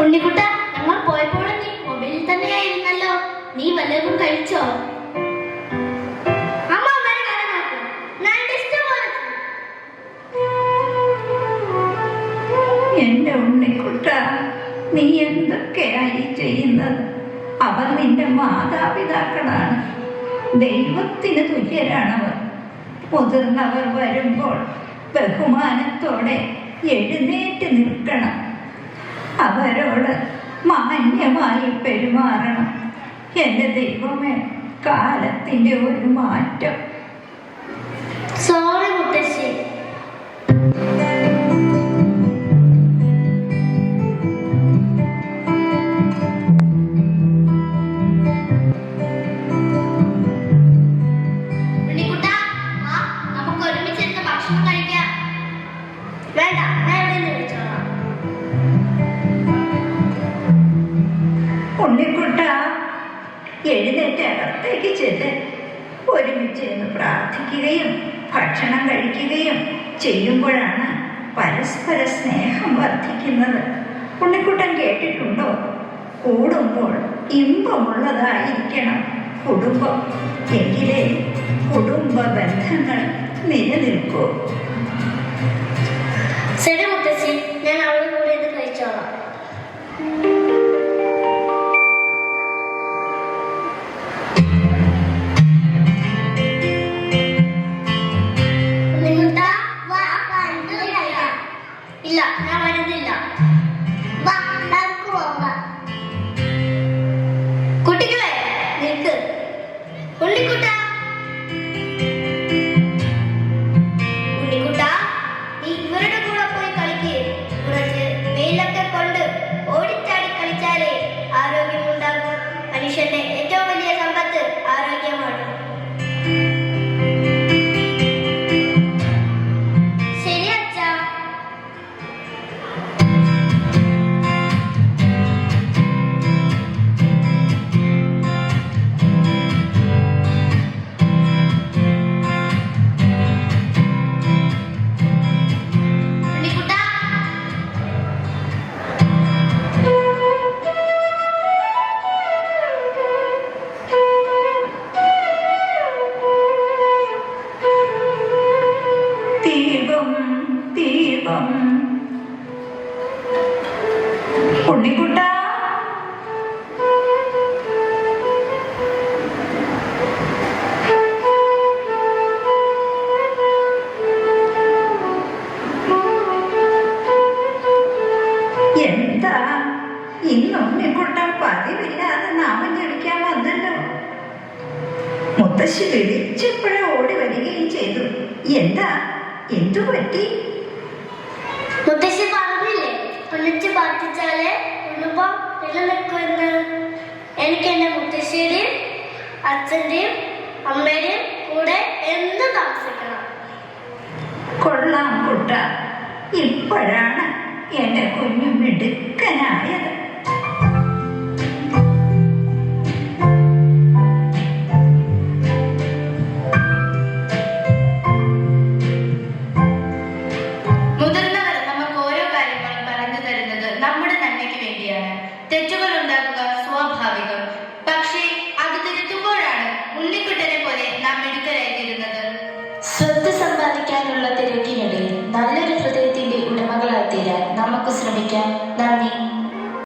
ഉണ്ണിക്കുട്ട, ഞങ്ങൾ പോയപ്പോഴും നീ മൊബൈലിൽ തന്നെയായിരുന്നല്ലോ. നീ വല്ലതും കഴിച്ചോ? എന്റെ ഉണ്ണിക്കുട്ട, നീ എന്തൊക്കെയായി ചെയ്യുന്നത്? അവർ നിന്റെ മാതാപിതാക്കളാണ്. ദൈവത്തിന് തുല്യരാണവർ. മുതിർന്നവർ വരുമ്പോൾ ബഹുമാനത്തോടെ എഴുന്നേറ്റ് നിൽക്കണം. അവരോട് മാന്യമായി പെരുമാറണം. എന്റെ ദൈവമേ, കാലത്തിന്റെ ഒരു മാറ്റം. സോറി മുത്തശ്ശി. ഉണ്ണിക്കുട്ട, എഴുന്നേറ്റ് അകത്തേക്ക് ചെല്ല്. ഒരുമിച്ച് നിന്ന് പ്രാർത്ഥിക്കുകയും ഭക്ഷണം കഴിക്കുകയും ചെയ്യുമ്പോഴാണ് പരസ്പര സ്നേഹം വർദ്ധിക്കുന്നത്. ഉണ്ണിക്കുട്ടൻ കേട്ടിട്ടുണ്ടോ? കൂടുമ്പോൾ ഇമ്പമുള്ളതായിരിക്കണം കുടുംബം. എങ്കിലേ കുടുംബ ബന്ധങ്ങൾ നിലനിൽക്കൂ. ശരി മുത്തശ്ശി, ഞാൻ അവളുടെ കൂടെ ഇത് കഴിച്ചോളാം. ഇല്ല, ഞാൻ വരുന്നില്ല. കുട്ടികളെ നിൽക്ക്. ഉണ്ണിക്കുട്ട, ഉണ്ണിക്കുട്ട, നീ ഇവരുടെ കൂടെ പോയി കളിക്ക്. കുറച്ച് വെയിലൊക്കെ കൊണ്ട് ഓടിച്ചാടി കളിച്ചാലേ ആരോഗ്യമുണ്ടാകും. മനുഷ്യന്റെ ഏറ്റവും വലിയ സമ്പത്ത് ആരോഗ്യമാണ്. ദീപം ഉണ്ണിക്കുട്ട, എന്താ ഇന്ന് ഉണ്ണിക്കുട്ടൻ പതിവില്ലാതെ നാമം ജപിക്കാൻ വന്നല്ലോ. മുത്തശ്ശി വിളിച്ചപ്പോഴേ ഓടി വരികയും ചെയ്തു. എന്താ, എന്തു പറ്റി? മുത്തശ്ശി പറഞ്ഞില്ലേ, ഒന്നിച്ച് പ്രാർത്ഥിച്ചാലേ കുടുംബം നിലനിൽക്കുമെന്ന്. എനിക്ക് എന്റെ മുത്തശ്ശിയുടെയും അച്ഛന്റെയും അമ്മയുടെയും കൂടെ എന്നും താമസിക്കണം. കൊള്ളാം കുട്ട, ഇപ്പോഴാണ് എന്റെ കുഞ്ഞു മിടുക്കനായത്.